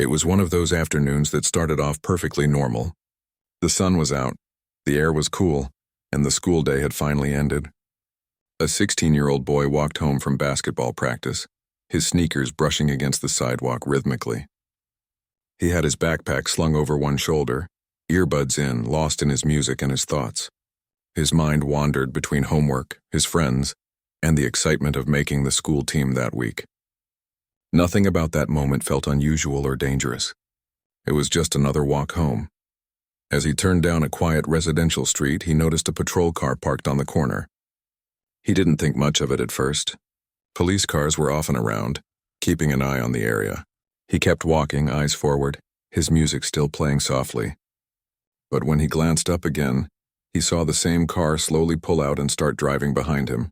It was one of those afternoons that started off perfectly normal. The sun was out, the air was cool, and the school day had finally ended. A 16-year-old boy walked home from basketball practice, his sneakers brushing against the sidewalk rhythmically. He had his backpack slung over one shoulder, earbuds in, lost in his music and his thoughts. His mind wandered between homework, his friends, and the excitement of making the school team that week. Nothing about that moment felt unusual or dangerous. It was just another walk home. As he turned down a quiet residential street, he noticed a patrol car parked on the corner. He didn't think much of it at first. Police cars were often around, keeping an eye on the area. He kept walking, eyes forward, his music still playing softly. But when he glanced up again, he saw the same car slowly pull out and start driving behind him.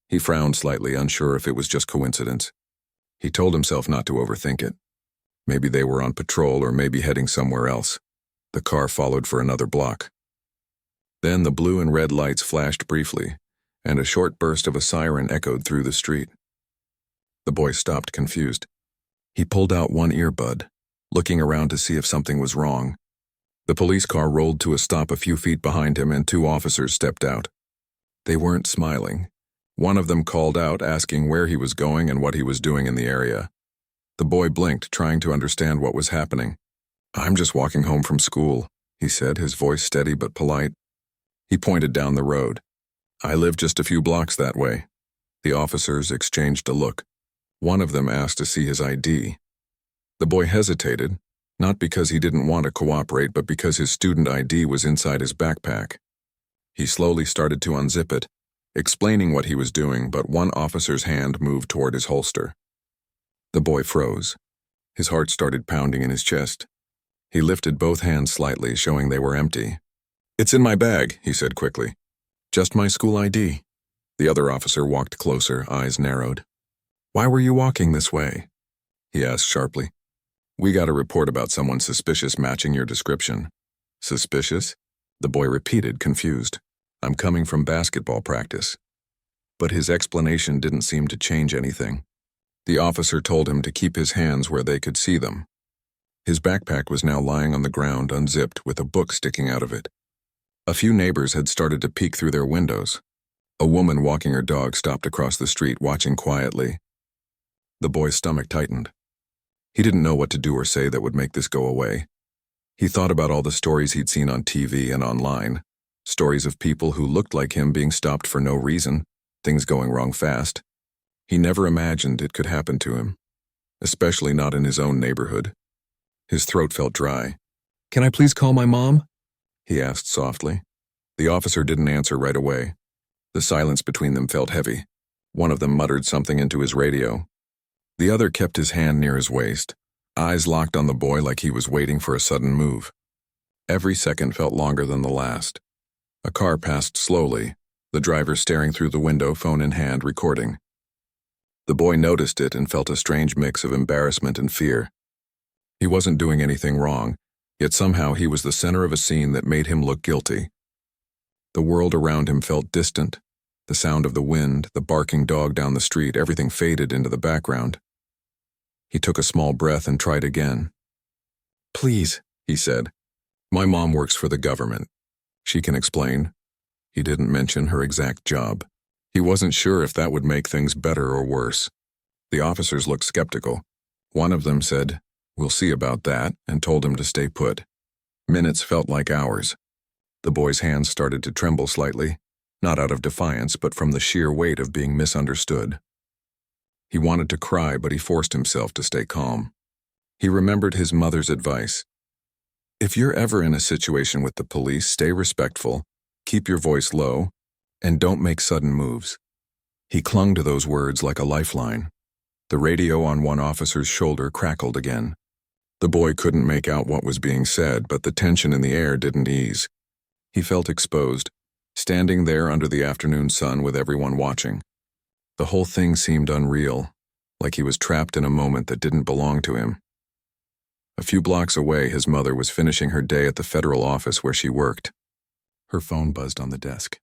He frowned slightly, unsure if it was just coincidence. He told himself not to overthink it. Maybe they were on patrol or maybe heading somewhere else. The car followed for another block. Then the blue and red lights flashed briefly, and a short burst of a siren echoed through the street. The boy stopped, confused. He pulled out one earbud, looking around to see if something was wrong. The police car rolled to a stop a few feet behind him and two officers stepped out. They weren't smiling. One of them called out, asking where he was going and what he was doing in the area. The boy blinked, trying to understand what was happening. "I'm just walking home from school," he said, his voice steady but polite. He pointed down the road. "I live just a few blocks that way." The officers exchanged a look. One of them asked to see his ID. The boy hesitated, not because he didn't want to cooperate, but because his student ID was inside his backpack. He slowly started to unzip it, explaining what he was doing, but one officer's hand moved toward his holster. The boy froze. His heart started pounding in his chest. He lifted both hands slightly, showing they were empty. "It's in my bag," he said quickly. "Just my school ID." The other officer walked closer, eyes narrowed. "Why were you walking this way?" he asked sharply. "We got a report about someone suspicious matching your description." "Suspicious?" the boy repeated, confused. "I'm coming from basketball practice." But his explanation didn't seem to change anything. The officer told him to keep his hands where they could see them. His backpack was now lying on the ground, unzipped, with a book sticking out of it. A few neighbors had started to peek through their windows. A woman walking her dog stopped across the street, watching quietly. The boy's stomach tightened. He didn't know what to do or say that would make this go away. He thought about all the stories he'd seen on TV and online, stories of people who looked like him being stopped for no reason, things going wrong fast. He never imagined it could happen to him, especially not in his own neighborhood. His throat felt dry. "Can I please call my mom?" he asked softly. The officer didn't answer right away. The silence between them felt heavy. One of them muttered something into his radio. The other kept his hand near his waist, eyes locked on the boy like he was waiting for a sudden move. Every second felt longer than the last. A car passed slowly, the driver staring through the window, phone in hand, recording. The boy noticed it and felt a strange mix of embarrassment and fear. He wasn't doing anything wrong, yet somehow he was the center of a scene that made him look guilty. The world around him felt distant. The sound of the wind, the barking dog down the street, everything faded into the background. He took a small breath and tried again. "Please," he said. "My mom works for the government. She can explain." He didn't mention her exact job. He wasn't sure if that would make things better or worse. The officers looked skeptical. One of them said, "We'll see about that," and told him to stay put. Minutes felt like hours. The boy's hands started to tremble slightly, not out of defiance, but from the sheer weight of being misunderstood. He wanted to cry, but he forced himself to stay calm. He remembered his mother's advice. "If you're ever in a situation with the police, stay respectful, keep your voice low, and don't make sudden moves." He clung to those words like a lifeline. The radio on one officer's shoulder crackled again. The boy couldn't make out what was being said, but the tension in the air didn't ease. He felt exposed, standing there under the afternoon sun with everyone watching. The whole thing seemed unreal, like he was trapped in a moment that didn't belong to him. A few blocks away, his mother was finishing her day at the federal office where she worked. Her phone buzzed on the desk.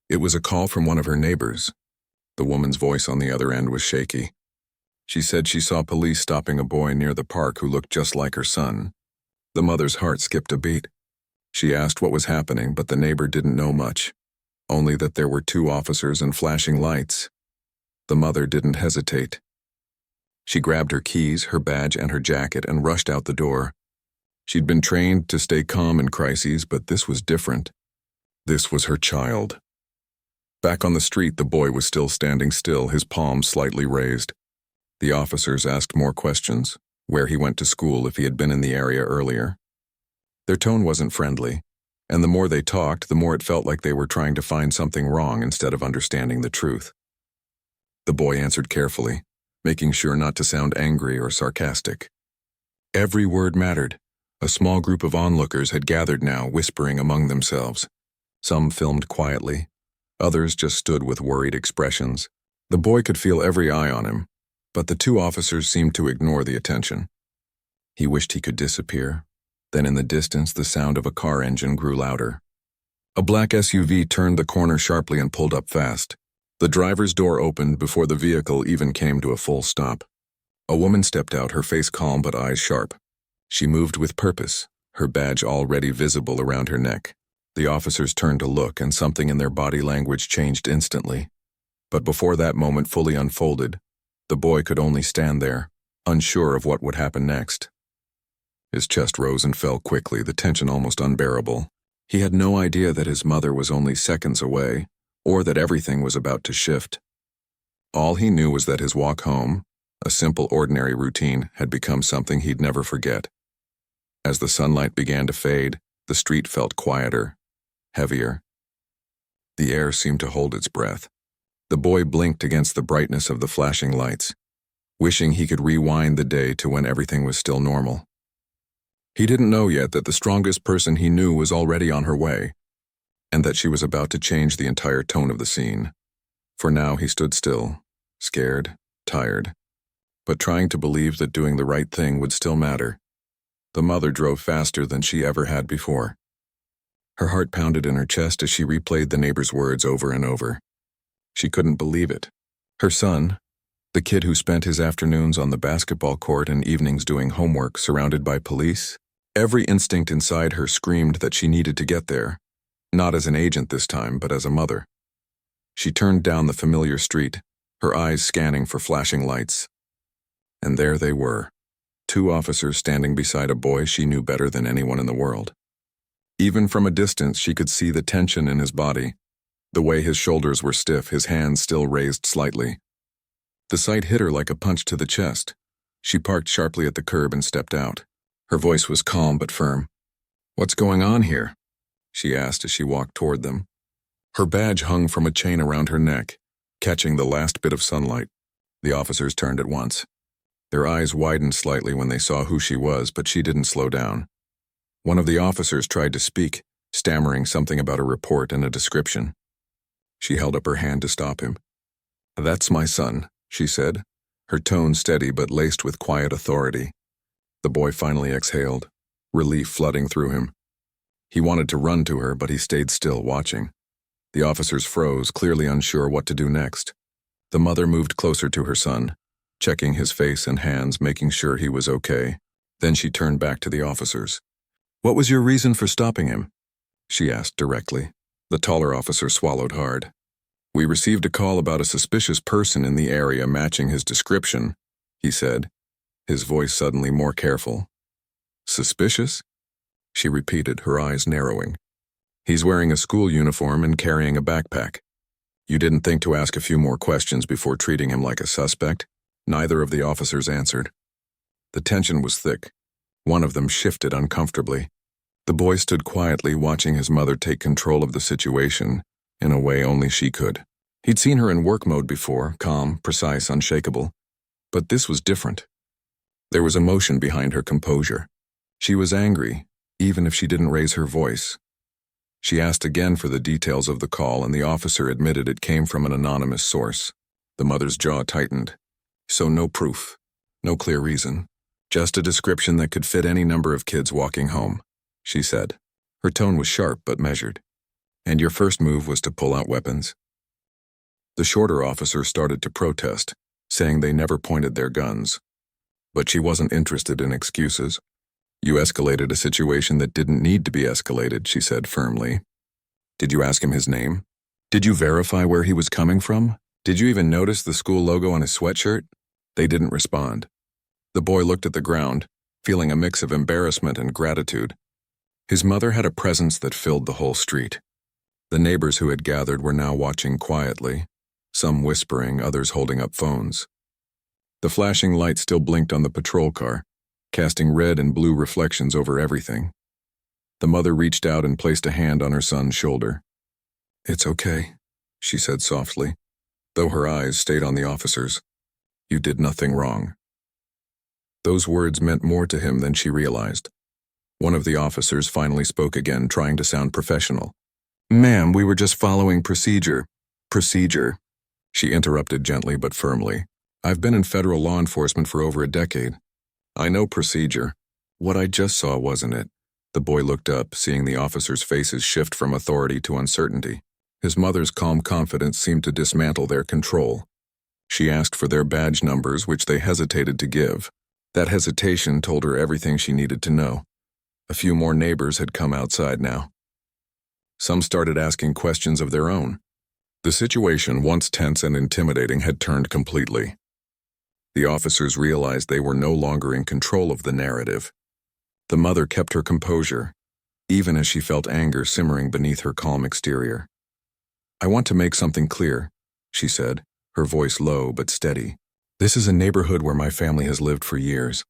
It was a call from one of her neighbors. The woman's voice on the other end was shaky. She said she saw police stopping a boy near the park who looked just like her son. The mother's heart skipped a beat. She asked what was happening, but the neighbor didn't know much, only that there were 2 officers and flashing lights. The mother didn't hesitate. She grabbed her keys, her badge, and her jacket and rushed out the door. She'd been trained to stay calm in crises, but this was different. This was her child. Back on the street, the boy was still standing still, his palms slightly raised. The officers asked more questions, where he went to school, if he had been in the area earlier. Their tone wasn't friendly, and the more they talked, the more it felt like they were trying to find something wrong instead of understanding the truth. The boy answered carefully, making sure not to sound angry or sarcastic. Every word mattered. A small group of onlookers had gathered now, whispering among themselves. Some filmed quietly. Others just stood with worried expressions. The boy could feel every eye on him, but the 2 officers seemed to ignore the attention. He wished he could disappear. Then in the distance, the sound of a car engine grew louder. A black SUV turned the corner sharply and pulled up fast. The driver's door opened before the vehicle even came to a full stop. A woman stepped out, her face calm but eyes sharp. She moved with purpose, her badge already visible around her neck. The officers turned to look, and something in their body language changed instantly. But before that moment fully unfolded, the boy could only stand there, unsure of what would happen next. His chest rose and fell quickly, the tension almost unbearable. He had no idea that his mother was only seconds away, or that everything was about to shift. All he knew was that his walk home, a simple, ordinary routine, had become something he'd never forget. As the sunlight began to fade, the street felt quieter, heavier. The air seemed to hold its breath. The boy blinked against the brightness of the flashing lights, wishing he could rewind the day to when everything was still normal. He didn't know yet that the strongest person he knew was already on her way, and that she was about to change the entire tone of the scene. For now he stood still, scared, tired, but trying to believe that doing the right thing would still matter. The mother drove faster than she ever had before. Her heart pounded in her chest as she replayed the neighbor's words over and over. She couldn't believe it. Her son, the kid who spent his afternoons on the basketball court and evenings doing homework surrounded by police, every instinct inside her screamed that she needed to get there, not as an agent this time, but as a mother. She turned down the familiar street, her eyes scanning for flashing lights. And there they were, 2 officers standing beside a boy she knew better than anyone in the world. Even from a distance, she could see the tension in his body, the way his shoulders were stiff, his hands still raised slightly. The sight hit her like a punch to the chest. She parked sharply at the curb and stepped out. Her voice was calm but firm. "What's going on here?" she asked as she walked toward them. Her badge hung from a chain around her neck, catching the last bit of sunlight. The officers turned at once. Their eyes widened slightly when they saw who she was, but she didn't slow down. One of the officers tried to speak, stammering something about a report and a description. She held up her hand to stop him. "That's my son," she said, her tone steady but laced with quiet authority. The boy finally exhaled, relief flooding through him. He wanted to run to her, but he stayed still, watching. The officers froze, clearly unsure what to do next. The mother moved closer to her son, checking his face and hands, making sure he was okay. Then she turned back to the officers. "What was your reason for stopping him?" she asked directly. The taller officer swallowed hard. "We received a call about a suspicious person in the area matching his description," he said, his voice suddenly more careful. "Suspicious?" she repeated, her eyes narrowing. "He's wearing a school uniform and carrying a backpack. You didn't think to ask a few more questions before treating him like a suspect?" Neither of the officers answered. The tension was thick. One of them shifted uncomfortably. The boy stood quietly, watching his mother take control of the situation in a way only she could. He'd seen her in work mode before, calm, precise, unshakable. But this was different. There was emotion behind her composure. She was angry, even if she didn't raise her voice. She asked again for the details of the call, and the officer admitted it came from an anonymous source. The mother's jaw tightened. So no proof, no clear reason, just a description that could fit any number of kids walking home, she said. Her tone was sharp but measured. "And your first move was to pull out weapons?" The shorter officer started to protest, saying they never pointed their guns. But she wasn't interested in excuses. You escalated a situation that didn't need to be escalated, she said firmly. Did you ask him his name? Did you verify where he was coming from? Did you even notice the school logo on his sweatshirt? They didn't respond. The boy looked at the ground, feeling a mix of embarrassment and gratitude. His mother had a presence that filled the whole street. The neighbors who had gathered were now watching quietly, some whispering, others holding up phones. The flashing light still blinked on the patrol car, casting red and blue reflections over everything. The mother reached out and placed a hand on her son's shoulder. "It's okay," she said softly, though her eyes stayed on the officers. "You did nothing wrong." Those words meant more to him than she realized. One of the officers finally spoke again, trying to sound professional. "Ma'am, we were just following procedure." "Procedure," she interrupted gently but firmly. "I've been in federal law enforcement for over a decade. I know procedure. What I just saw wasn't it." The boy looked up, seeing the officers' faces shift from authority to uncertainty. His mother's calm confidence seemed to dismantle their control. She asked for their badge numbers, which they hesitated to give. That hesitation told her everything she needed to know. A few more neighbors had come outside now. Some started asking questions of their own. The situation, once tense and intimidating, had turned completely. The officers realized they were no longer in control of the narrative. The mother kept her composure, even as she felt anger simmering beneath her calm exterior. "I want to make something clear," she said, her voice low but steady. "This is a neighborhood where my family has lived for years.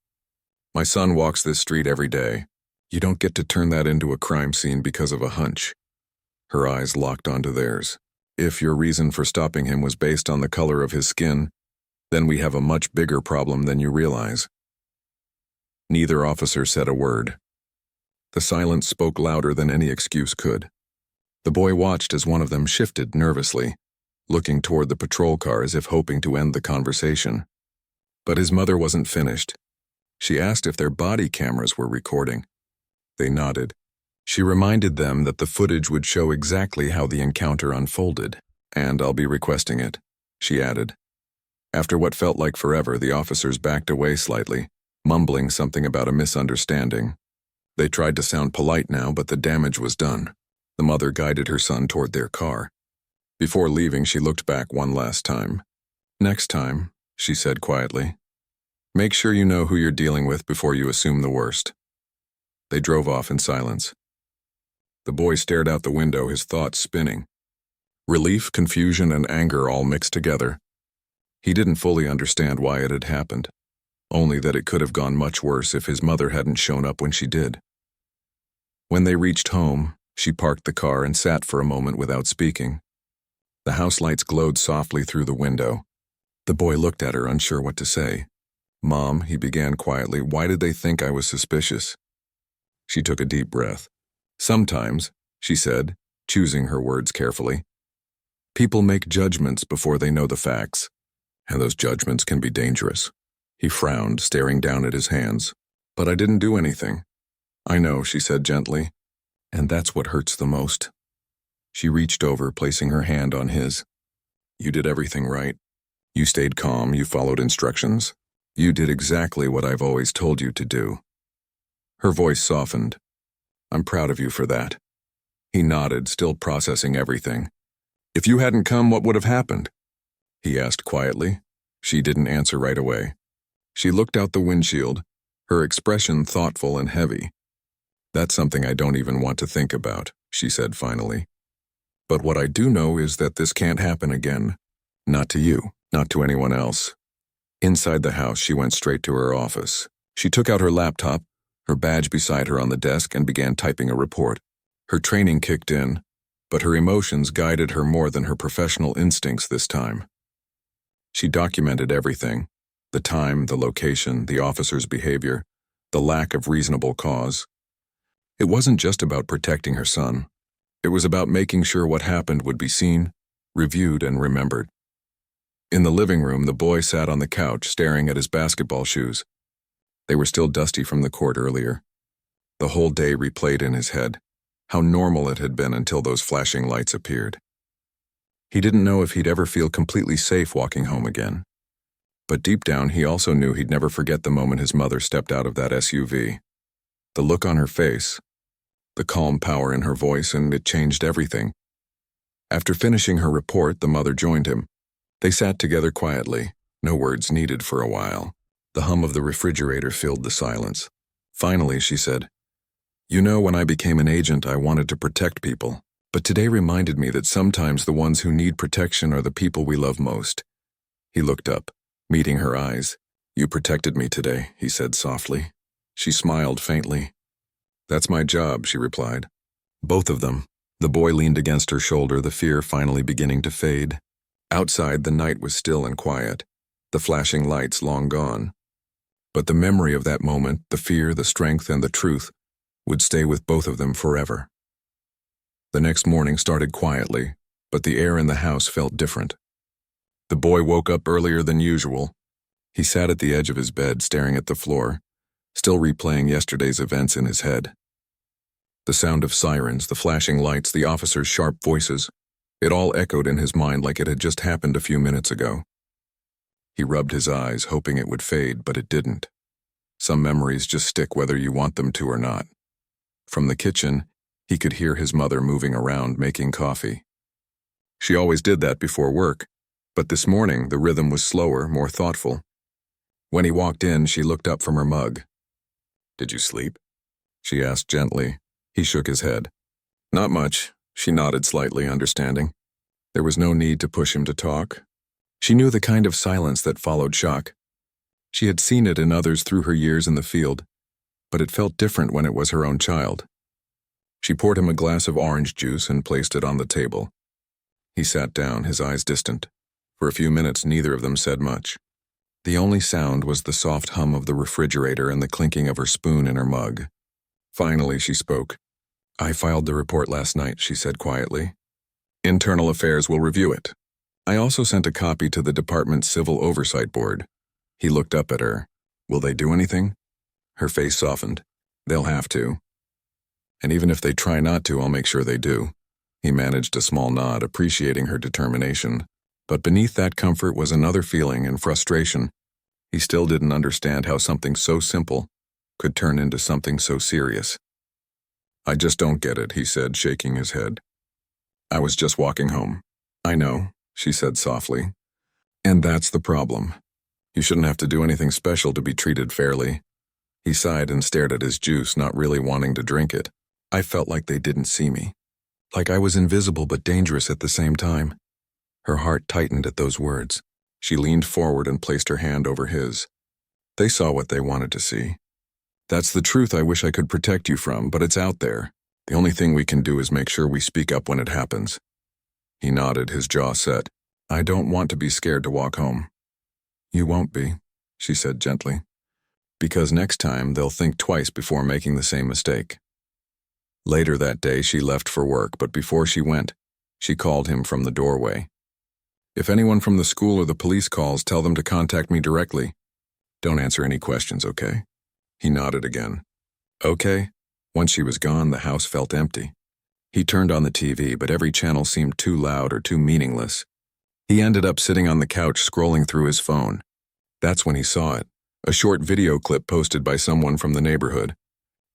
My son walks this street every day. You don't get to turn that into a crime scene because of a hunch." Her eyes locked onto theirs. "If your reason for stopping him was based on the color of his skin, then we have a much bigger problem than you realize." Neither officer said a word. The silence spoke louder than any excuse could. The boy watched as one of them shifted nervously, looking toward the patrol car as if hoping to end the conversation. But his mother wasn't finished. She asked if their body cameras were recording. They nodded. She reminded them that the footage would show exactly how the encounter unfolded. "And I'll be requesting it," she added. After what felt like forever, the officers backed away slightly, mumbling something about a misunderstanding. They tried to sound polite now, but the damage was done. The mother guided her son toward their car. Before leaving, she looked back one last time. "Next time," she said quietly, "make sure you know who you're dealing with before you assume the worst." They drove off in silence. The boy stared out the window, his thoughts spinning. Relief, confusion, and anger all mixed together. He didn't fully understand why it had happened, only that it could have gone much worse if his mother hadn't shown up when she did. When they reached home, she parked the car and sat for a moment without speaking. The house lights glowed softly through the window. The boy looked at her, unsure what to say. "Mom," he began quietly, "why did they think I was suspicious?" She took a deep breath. "Sometimes," she said, choosing her words carefully, "people make judgments before they know the facts, and those judgments can be dangerous." He frowned, staring down at his hands. "But I didn't do anything." "I know," she said gently, "and that's what hurts the most." She reached over, placing her hand on his. "You did everything right. You stayed calm, you followed instructions. You did exactly what I've always told you to do." Her voice softened. "I'm proud of you for that." He nodded, still processing everything. "If you hadn't come, what would have happened?" he asked quietly. She didn't answer right away. She looked out the windshield, her expression thoughtful and heavy. "That's something I don't even want to think about," she said finally. "But what I do know is that this can't happen again. Not to you, not to anyone else." Inside the house, she went straight to her office. She took out her laptop, her badge beside her on the desk, and began typing a report. Her training kicked in, but her emotions guided her more than her professional instincts this time. She documented everything: the time, the location, the officer's behavior, the lack of reasonable cause. It wasn't just about protecting her son. It was about making sure what happened would be seen, reviewed, and remembered. In the living room, the boy sat on the couch, staring at his basketball shoes. They were still dusty from the court earlier. The whole day replayed in his head, how normal it had been until those flashing lights appeared. He didn't know if he'd ever feel completely safe walking home again. But deep down, he also knew he'd never forget the moment his mother stepped out of that SUV. The look on her face, the calm power in her voice, and it changed everything. After finishing her report, the mother joined him. They sat together quietly, no words needed for a while. The hum of the refrigerator filled the silence. Finally, she said, "You know, when I became an agent, I wanted to protect people. But today reminded me that sometimes the ones who need protection are the people we love most." He looked up, meeting her eyes. "You protected me today," he said softly. She smiled faintly. "That's my job," she replied. Both of them. The boy leaned against her shoulder, the fear finally beginning to fade. Outside, the night was still and quiet, the flashing lights long gone. But the memory of that moment, the fear, the strength, and the truth, would stay with both of them forever. The next morning started quietly, but the air in the house felt different. The boy woke up earlier than usual. He sat at the edge of his bed, staring at the floor, still replaying yesterday's events in his head. The sound of sirens, the flashing lights, the officers' sharp voices, it all echoed in his mind like it had just happened a few minutes ago. He rubbed his eyes, hoping it would fade, but it didn't. Some memories just stick whether you want them to or not. From the kitchen, he could hear his mother moving around, making coffee. She always did that before work, but this morning the rhythm was slower, more thoughtful. When he walked in, she looked up from her mug. "Did you sleep?" she asked gently. He shook his head. "Not much," she nodded slightly, understanding. There was no need to push him to talk. She knew the kind of silence that followed shock. She had seen it in others through her years in the field, but it felt different when it was her own child. She poured him a glass of orange juice and placed it on the table. He sat down, his eyes distant. For a few minutes, neither of them said much. The only sound was the soft hum of the refrigerator and the clinking of her spoon in her mug. Finally, she spoke. "I filed the report last night," she said quietly. "Internal Affairs will review it. I also sent a copy to the department's Civil Oversight Board." He looked up at her. "Will they do anything?" Her face softened. "They'll have to. And even if they try not to, I'll make sure they do." He managed a small nod, appreciating her determination. But beneath that comfort was another feeling and frustration. He still didn't understand how something so simple could turn into something so serious. "I just don't get it," he said, shaking his head. "I was just walking home." "I know," she said softly. "And that's the problem. You shouldn't have to do anything special to be treated fairly." He sighed and stared at his juice, not really wanting to drink it. "I felt like they didn't see me. Like I was invisible but dangerous at the same time." Her heart tightened at those words. She leaned forward and placed her hand over his. "They saw what they wanted to see. That's the truth I wish I could protect you from, but it's out there. The only thing we can do is make sure we speak up when it happens." He nodded, his jaw set. "I don't want to be scared to walk home." "You won't be," she said gently. "Because next time they'll think twice before making the same mistake." Later that day, she left for work, but before she went, she called him from the doorway. "If anyone from the school or the police calls, tell them to contact me directly. Don't answer any questions, okay?" He nodded again. "Okay." Once she was gone, the house felt empty. He turned on the TV, but every channel seemed too loud or too meaningless. He ended up sitting on the couch scrolling through his phone. That's when he saw it, a short video clip posted by someone from the neighborhood.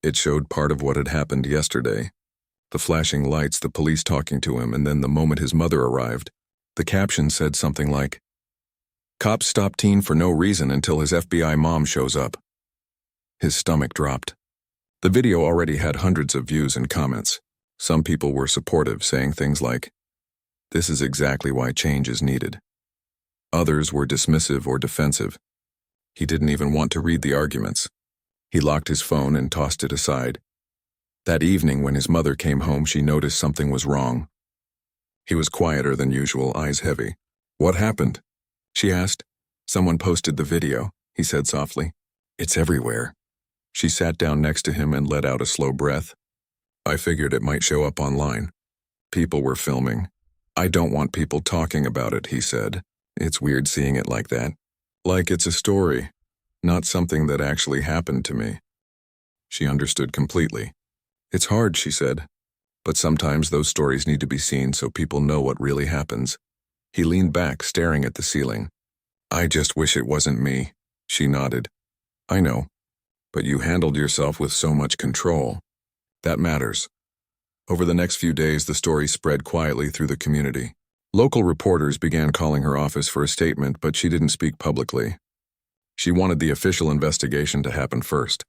It showed part of what had happened yesterday. The flashing lights, the police talking to him, and then the moment his mother arrived. The caption said something like, "Cops stop teen for no reason until his FBI mom shows up." His stomach dropped. The video already had hundreds of views and comments. Some people were supportive, saying things like, "This is exactly why change is needed." Others were dismissive or defensive. He didn't even want to read the arguments. He locked his phone and tossed it aside. That evening, when his mother came home, she noticed something was wrong. He was quieter than usual, eyes heavy. "What happened?" she asked. "Someone posted the video," he said softly. "It's everywhere." She sat down next to him and let out a slow breath. "I figured it might show up online. People were filming. I don't want people talking about it," he said. "It's weird seeing it like that. Like it's a story, not something that actually happened to me." She understood completely. "It's hard," she said. "But sometimes those stories need to be seen so people know what really happens." He leaned back, staring at the ceiling. I just wish it wasn't me. She nodded. I know, but you handled yourself with so much control. That matters. Over the next few days, the story spread quietly through the community. Local reporters began calling her office for a statement, but she didn't speak publicly. She wanted the official investigation to happen first.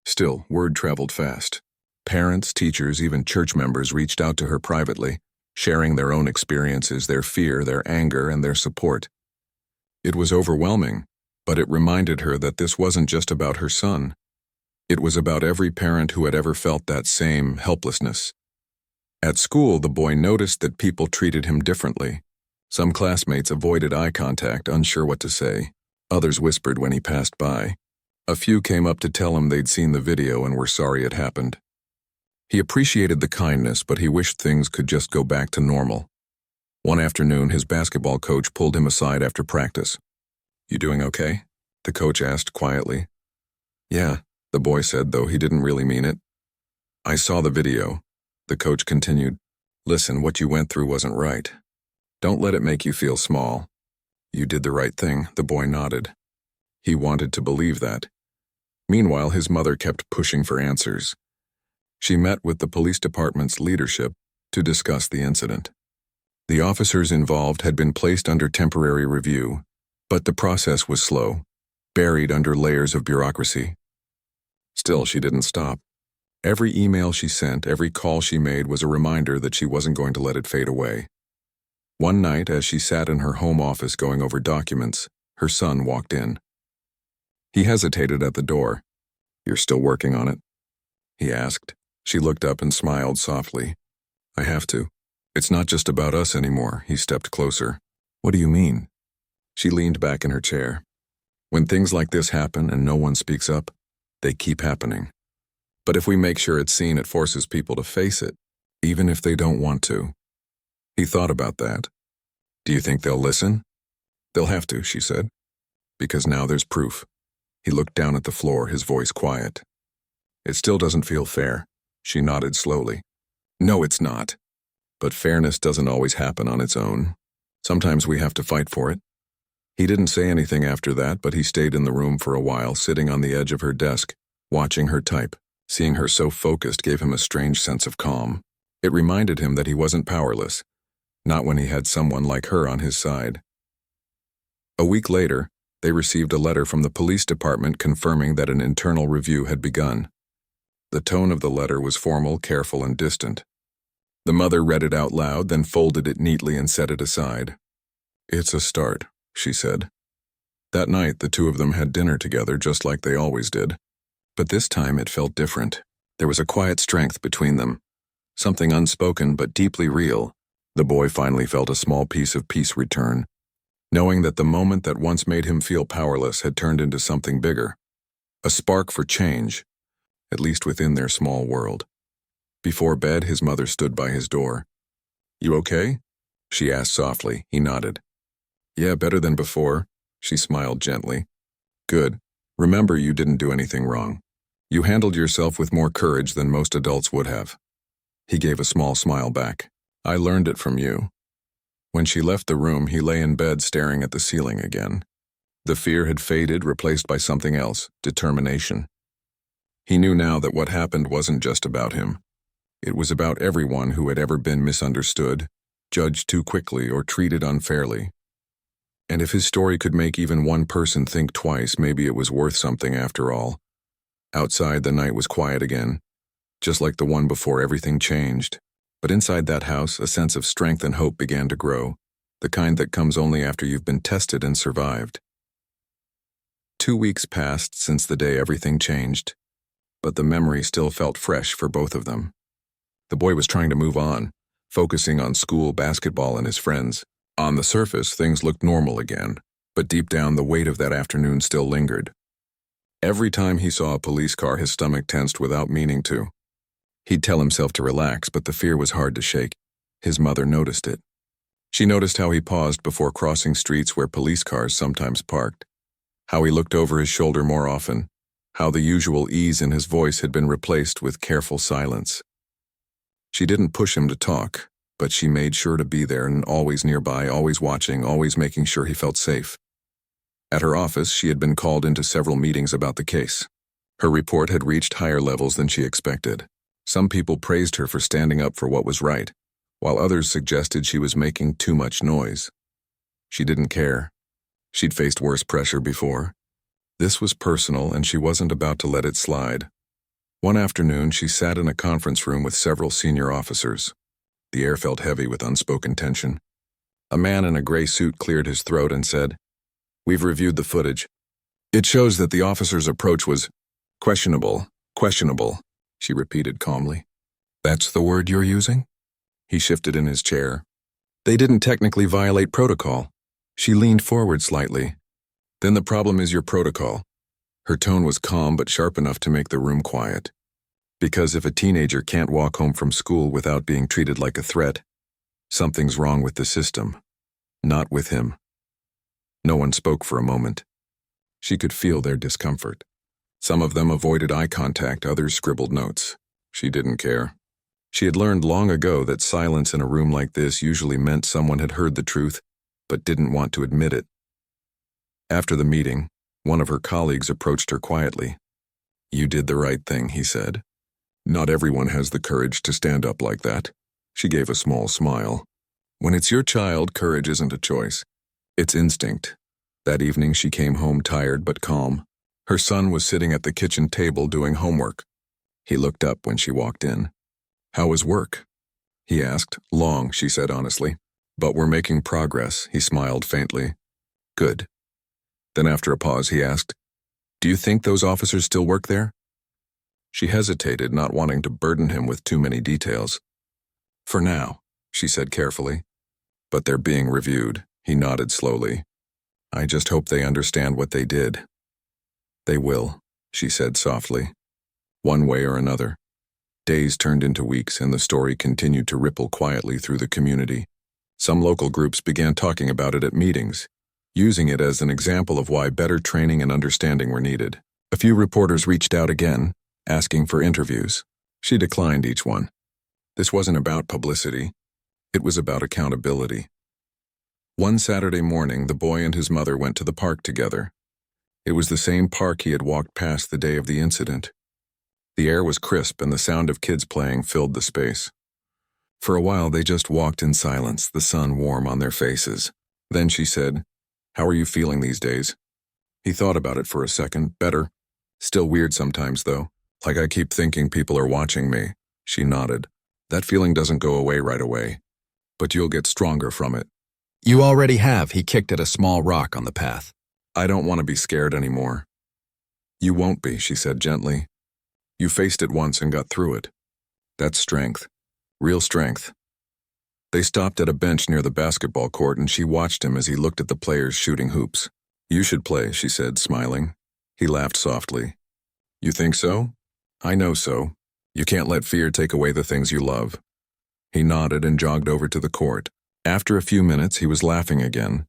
Still, word traveled fast. Parents, teachers, even church members reached out to her privately, sharing their own experiences, their fear, their anger, and their support. It was overwhelming, but it reminded her that this wasn't just about her son. It was about every parent who had ever felt that same helplessness. At school, the boy noticed that people treated him differently. Some classmates avoided eye contact, unsure what to say. Others whispered when he passed by. A few came up to tell him they'd seen the video and were sorry it happened. He appreciated the kindness, but he wished things could just go back to normal. One afternoon, his basketball coach pulled him aside after practice. "You doing okay?" the coach asked quietly. "Yeah," the boy said, though he didn't really mean it. "I saw the video," the coach continued. "Listen, what you went through wasn't right. Don't let it make you feel small. You did the right thing," the boy nodded. He wanted to believe that. Meanwhile, his mother kept pushing for answers. She met with the police department's leadership to discuss the incident. The officers involved had been placed under temporary review, but the process was slow, buried under layers of bureaucracy. Still, she didn't stop. Every email she sent, every call she made was a reminder that she wasn't going to let it fade away. One night, as she sat in her home office going over documents, her son walked in. He hesitated at the door. "You're still working on it?" he asked. She looked up and smiled softly. "I have to. It's not just about us anymore." He stepped closer. "What do you mean?" She leaned back in her chair. "When things like this happen and no one speaks up, they keep happening. But if we make sure it's seen, it forces people to face it, even if they don't want to." He thought about that. "Do you think they'll listen?" "They'll have to," she said, "because now there's proof." He looked down at the floor, his voice quiet. "It still doesn't feel fair." She nodded slowly. "No, it's not. But fairness doesn't always happen on its own. Sometimes we have to fight for it." He didn't say anything after that, but he stayed in the room for a while, sitting on the edge of her desk, watching her type. Seeing her so focused gave him a strange sense of calm. It reminded him that he wasn't powerless, not when he had someone like her on his side. A week later, they received a letter from the police department confirming that an internal review had begun. The tone of the letter was formal, careful, and distant. The mother read it out loud, then folded it neatly and set it aside. "It's a start," she said. That night, the two of them had dinner together just like they always did. But this time it felt different. There was a quiet strength between them. Something unspoken but deeply real. The boy finally felt a small piece of peace return, knowing that the moment that once made him feel powerless had turned into something bigger. A spark for change, at least within their small world. Before bed, his mother stood by his door. "You okay?" she asked softly. He nodded. "Yeah, better than before." She smiled gently. "Good. Remember, you didn't do anything wrong. You handled yourself with more courage than most adults would have." He gave a small smile back. "I learned it from you." When she left the room, he lay in bed staring at the ceiling again. The fear had faded, replaced by something else, determination. He knew now that what happened wasn't just about him. It was about everyone who had ever been misunderstood, judged too quickly, or treated unfairly. And if his story could make even one person think twice, maybe it was worth something after all. Outside, the night was quiet again, just like the one before. Everything changed. But inside that house, a sense of strength and hope began to grow, the kind that comes only after you've been tested and survived. 2 weeks passed since the day everything changed, but the memory still felt fresh for both of them. The boy was trying to move on, focusing on school, basketball, and his friends. On the surface, things looked normal again, but deep down, the weight of that afternoon still lingered. Every time he saw a police car, his stomach tensed without meaning to. He'd tell himself to relax, but the fear was hard to shake. His mother noticed it. She noticed how he paused before crossing streets where police cars sometimes parked, how he looked over his shoulder more often, how the usual ease in his voice had been replaced with careful silence. She didn't push him to talk, but she made sure to be there and always nearby, always watching, always making sure he felt safe. At her office, she had been called into several meetings about the case. Her report had reached higher levels than she expected. Some people praised her for standing up for what was right, while others suggested she was making too much noise. She didn't care. She'd faced worse pressure before. This was personal, and she wasn't about to let it slide. One afternoon, she sat in a conference room with several senior officers. The air felt heavy with unspoken tension. A man in a gray suit cleared his throat and said, "We've reviewed the footage. It shows that the officer's approach was questionable, she repeated calmly. That's the word you're using? He shifted in his chair. They didn't technically violate protocol. She leaned forward slightly. Then the problem is your protocol. Her tone was calm but sharp enough to make the room quiet. Because if a teenager can't walk home from school without being treated like a threat, something's wrong with the system, not with him. No one spoke for a moment. She could feel their discomfort. Some of them avoided eye contact, others scribbled notes. She didn't care. She had learned long ago that silence in a room like this usually meant someone had heard the truth, but didn't want to admit it. After the meeting, one of her colleagues approached her quietly. You did the right thing, he said. Not everyone has the courage to stand up like that. She gave a small smile. When it's your child, courage isn't a choice. It's instinct. That evening she came home tired but calm. Her son was sitting at the kitchen table doing homework. He looked up when she walked in. How was work? He asked. Long, she said honestly. But we're making progress, he smiled faintly. Good. Then after a pause he asked, Do you think those officers still work there? She hesitated, not wanting to burden him with too many details. For now, she said carefully. But they're being reviewed, he nodded slowly. I just hope they understand what they did. They will, she said softly. One way or another. Days turned into weeks and the story continued to ripple quietly through the community. Some local groups began talking about it at meetings, using it as an example of why better training and understanding were needed. A few reporters reached out again, asking for interviews. She declined each one. This wasn't about publicity. It was about accountability. One Saturday morning, the boy and his mother went to the park together. It was the same park he had walked past the day of the incident. The air was crisp and the sound of kids playing filled the space. For a while, they just walked in silence, the sun warm on their faces. Then she said, How are you feeling these days? He thought about it for a second. Better. Still weird sometimes, though. Like I keep thinking people are watching me. She nodded. That feeling doesn't go away right away. But you'll get stronger from it. You already have, he kicked at a small rock on the path. I don't want to be scared anymore. You won't be, she said gently. You faced it once and got through it. That's strength. Real strength. They stopped at a bench near the basketball court and she watched him as he looked at the players shooting hoops. You should play, she said, smiling. He laughed softly. You think so? I know so. You can't let fear take away the things you love. He nodded and jogged over to the court. After a few minutes, he was laughing again.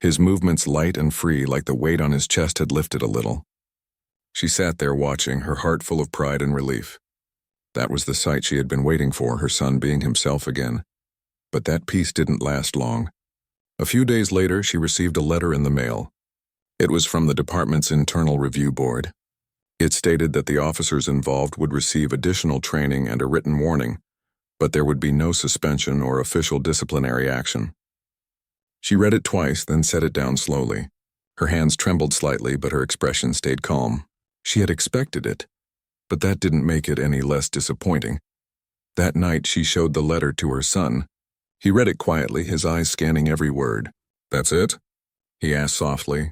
His movements light and free, like the weight on his chest had lifted a little. She sat there watching, her heart full of pride and relief. That was the sight she had been waiting for, her son being himself again. But that peace didn't last long. A few days later, she received a letter in the mail. It was from the department's internal review board. It stated that the officers involved would receive additional training and a written warning, but there would be no suspension or official disciplinary action. She read it twice, then set it down slowly. Her hands trembled slightly, but her expression stayed calm. She had expected it, but that didn't make it any less disappointing. That night, she showed the letter to her son. He read it quietly, his eyes scanning every word. That's it? He asked softly.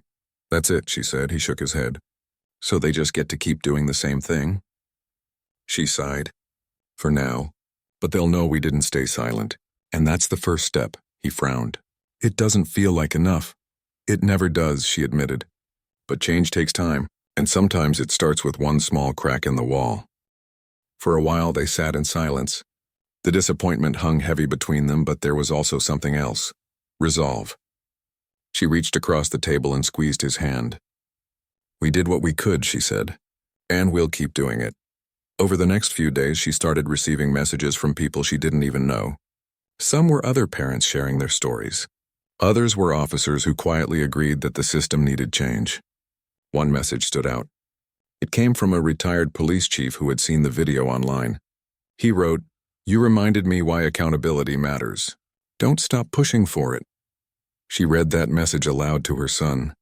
That's it, she said. He shook his head. So they just get to keep doing the same thing? She sighed. For now. But they'll know we didn't stay silent. And that's the first step, he frowned. It doesn't feel like enough. It never does, she admitted. But change takes time, and sometimes it starts with one small crack in the wall. For a while they sat in silence. The disappointment hung heavy between them, but there was also something else. Resolve. She reached across the table and squeezed his hand. We did what we could, she said. And we'll keep doing it. Over the next few days, she started receiving messages from people she didn't even know. Some were other parents sharing their stories. Others were officers who quietly agreed that the system needed change. One message stood out. It came from a retired police chief who had seen the video online. He wrote, "You reminded me why accountability matters. Don't stop pushing for it." She read that message aloud to her son.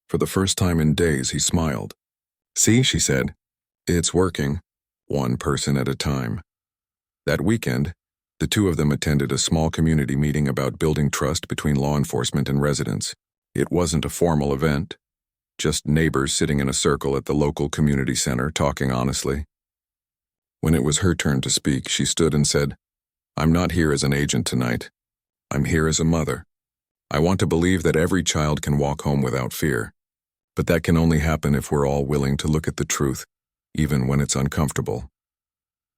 For the first time in days, he smiled. "See," she said, "it's working, one person at a time." That weekend, the two of them attended a small community meeting about building trust between law enforcement and residents. It wasn't a formal event, just neighbors sitting in a circle at the local community center talking honestly. When it was her turn to speak, she stood and said, "I'm not here as an agent tonight. I'm here as a mother. I want to believe that every child can walk home without fear. But that can only happen if we're all willing to look at the truth, even when it's uncomfortable."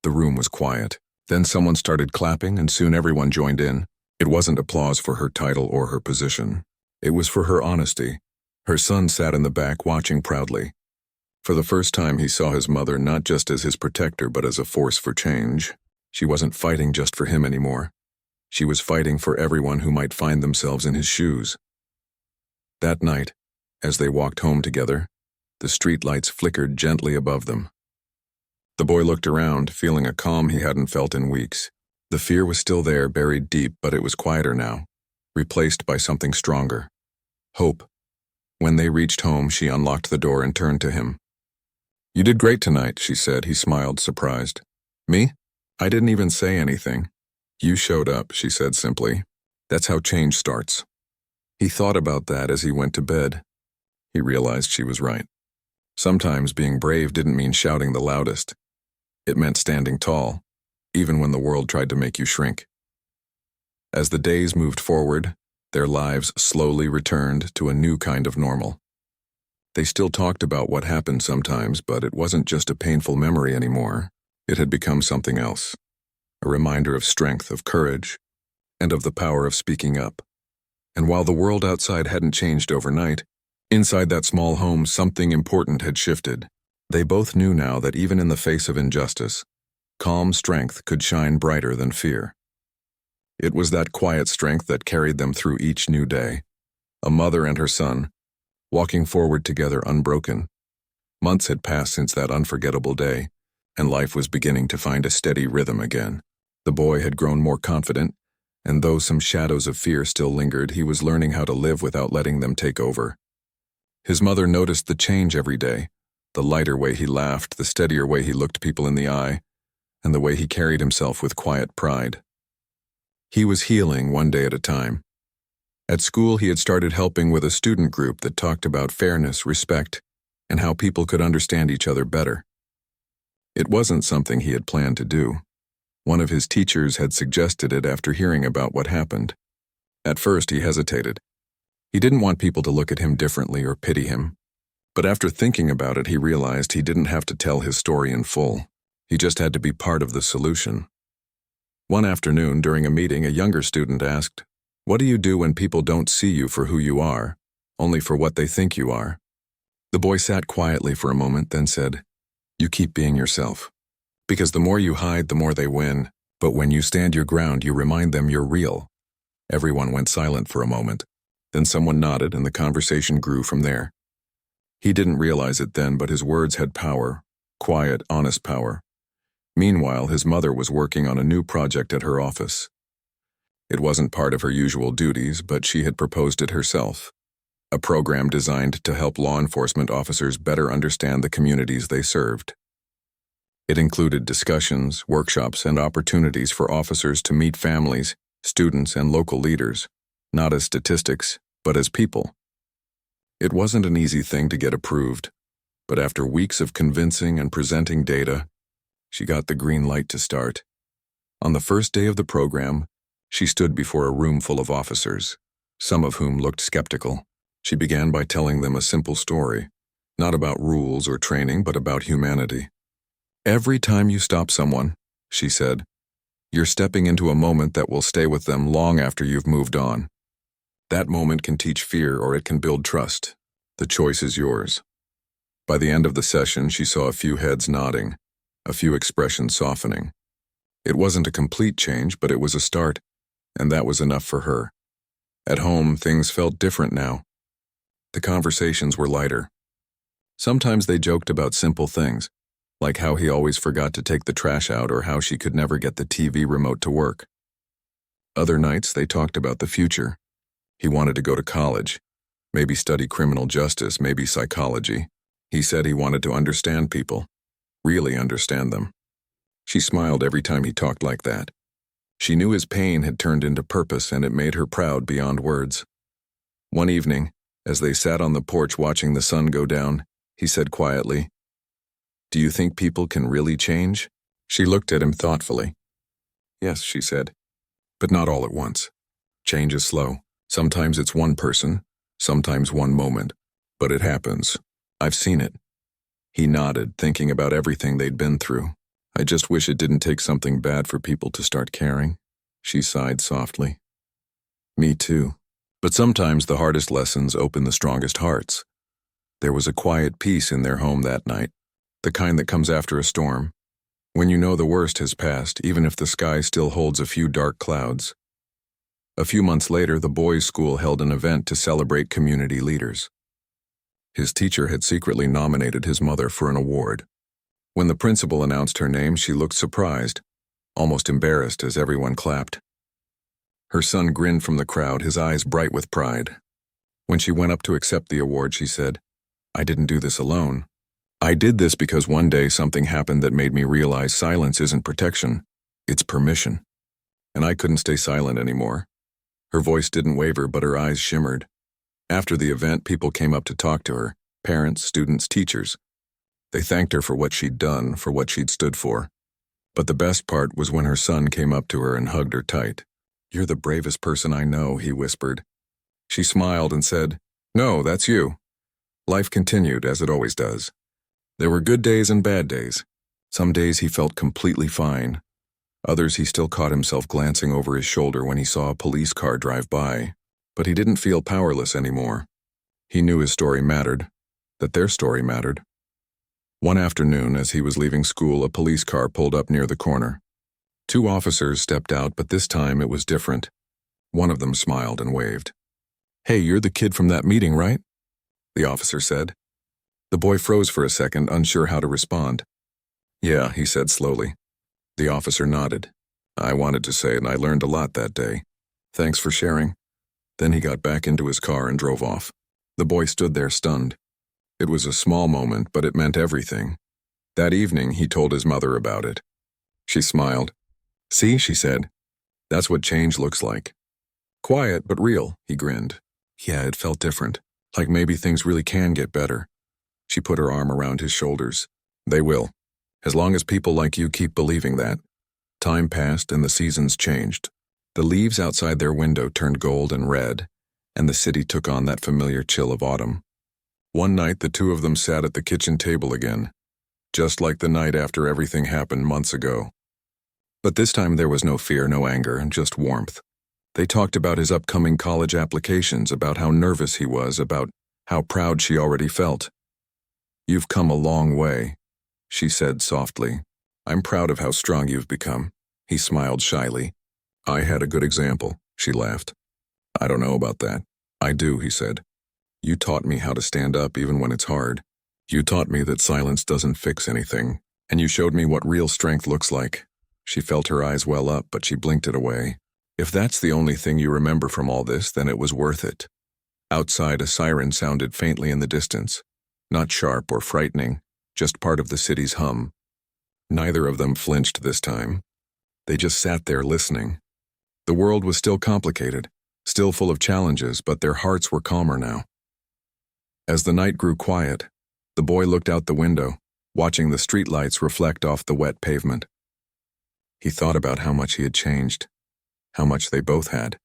The room was quiet. Then someone started clapping, and soon everyone joined in. It wasn't applause for her title or her position. It was for her honesty. Her son sat in the back watching proudly. For the first time, he saw his mother not just as his protector, but as a force for change. She wasn't fighting just for him anymore. She was fighting for everyone who might find themselves in his shoes. That night, as they walked home together, the streetlights flickered gently above them. The boy looked around, feeling a calm he hadn't felt in weeks. The fear was still there, buried deep, but it was quieter now, replaced by something stronger. Hope. When they reached home, she unlocked the door and turned to him. "You did great tonight," she said. He smiled, surprised. "Me? I didn't even say anything." "You showed up," she said simply. "That's how change starts." He thought about that as he went to bed. He realized she was right. Sometimes being brave didn't mean shouting the loudest. It meant standing tall, even when the world tried to make you shrink. As the days moved forward, their lives slowly returned to a new kind of normal. They still talked about what happened sometimes, but it wasn't just a painful memory anymore. It had become something else. A reminder of strength, of courage, and of the power of speaking up. And while the world outside hadn't changed overnight, inside that small home something important had shifted. They both knew now that even in the face of injustice, calm strength could shine brighter than fear. It was that quiet strength that carried them through each new day. A mother and her son, walking forward together unbroken. Months had passed since that unforgettable day, and life was beginning to find a steady rhythm again. The boy had grown more confident, and though some shadows of fear still lingered, he was learning how to live without letting them take over. His mother noticed the change every day, the lighter way he laughed, the steadier way he looked people in the eye, and the way he carried himself with quiet pride. He was healing one day at a time. At school, he had started helping with a student group that talked about fairness, respect, and how people could understand each other better. It wasn't something he had planned to do. One of his teachers had suggested it after hearing about what happened. At first, he hesitated. He didn't want people to look at him differently or pity him. But after thinking about it, he realized he didn't have to tell his story in full. He just had to be part of the solution. One afternoon, during a meeting, a younger student asked, "What do you do when people don't see you for who you are, only for what they think you are?" The boy sat quietly for a moment, then said, "You keep being yourself. Because the more you hide, the more they win. But when you stand your ground, you remind them you're real." Everyone went silent for a moment. Then someone nodded, and the conversation grew from there. He didn't realize it then, but his words had power, quiet, honest power. Meanwhile, his mother was working on a new project at her office. It wasn't part of her usual duties, but she had proposed it herself. A program designed to help law enforcement officers better understand the communities they served. It included discussions, workshops, and opportunities for officers to meet families, students, and local leaders, not as statistics, but as people. It wasn't an easy thing to get approved, but after weeks of convincing and presenting data, she got the green light to start. On the first day of the program, she stood before a room full of officers, some of whom looked skeptical. She began by telling them a simple story, not about rules or training, but about humanity. "Every time you stop someone," she said, "you're stepping into a moment that will stay with them long after you've moved on. That moment can teach fear or it can build trust. The choice is yours." By the end of the session, she saw a few heads nodding, a few expressions softening. It wasn't a complete change, but it was a start, and that was enough for her. At home, things felt different now. The conversations were lighter. Sometimes they joked about simple things, like how he always forgot to take the trash out or how she could never get the TV remote to work. Other nights, they talked about the future. He wanted to go to college, maybe study criminal justice, maybe psychology. He said he wanted to understand people, really understand them. She smiled every time he talked like that. She knew his pain had turned into purpose, and it made her proud beyond words. One evening, as they sat on the porch watching the sun go down, he said quietly, "Do you think people can really change?" She looked at him thoughtfully. "Yes," she said, "but not all at once. Change is slow. Sometimes it's one person, sometimes one moment, but it happens. I've seen it." He nodded, thinking about everything they'd been through. "I just wish it didn't take something bad for people to start caring." She sighed softly. "Me too. But sometimes the hardest lessons open the strongest hearts." There was a quiet peace in their home that night, the kind that comes after a storm, when you know the worst has passed, even if the sky still holds a few dark clouds. A few months later, the boys' school held an event to celebrate community leaders. His teacher had secretly nominated his mother for an award. When the principal announced her name, she looked surprised, almost embarrassed as everyone clapped. Her son grinned from the crowd, his eyes bright with pride. When she went up to accept the award, she said, "I didn't do this alone. I did this because one day something happened that made me realize silence isn't protection, it's permission." And I couldn't stay silent anymore. Her voice didn't waver, but her eyes shimmered. After the event, people came up to talk to her, parents, students, teachers. They thanked her for what she'd done, for what she'd stood for. But the best part was when her son came up to her and hugged her tight. "You're the bravest person I know," he whispered. She smiled and said, "No, that's you." Life continued, as it always does. There were good days and bad days. Some days he felt completely fine. Others he still caught himself glancing over his shoulder when he saw a police car drive by. But he didn't feel powerless anymore. He knew his story mattered, that their story mattered. One afternoon, as he was leaving school, a police car pulled up near the corner. 2 officers stepped out, but this time it was different. One of them smiled and waved. "Hey, you're the kid from that meeting, right?" the officer said. The boy froze for a second, unsure how to respond. "Yeah," he said slowly. The officer nodded. "I wanted to say it, and I learned a lot that day. Thanks for sharing." Then he got back into his car and drove off. The boy stood there stunned. It was a small moment, but it meant everything. That evening, he told his mother about it. She smiled. "See," she said, "that's what change looks like. Quiet, but real," he grinned. Yeah, it felt different, like maybe things really can get better. She put her arm around his shoulders. "They will, as long as people like you keep believing that." Time passed and the seasons changed. The leaves outside their window turned gold and red, and the city took on that familiar chill of autumn. One night, the 2 of them sat at the kitchen table again, just like the night after everything happened months ago. But this time there was no fear, no anger, and just warmth. They talked about his upcoming college applications, about how nervous he was, about how proud she already felt. "You've come a long way," she said softly. "I'm proud of how strong you've become." He smiled shyly. "I had a good example," she laughed. "I don't know about that." "I do," he said. "You taught me how to stand up even when it's hard. You taught me that silence doesn't fix anything, and you showed me what real strength looks like." She felt her eyes well up, but she blinked it away. "If that's the only thing you remember from all this, then it was worth it." Outside, a siren sounded faintly in the distance. Not sharp or frightening, just part of the city's hum. Neither of them flinched this time. They just sat there listening. The world was still complicated, still full of challenges, but their hearts were calmer now. As the night grew quiet, the boy looked out the window, watching the streetlights reflect off the wet pavement. He thought about how much he had changed, how much they both had.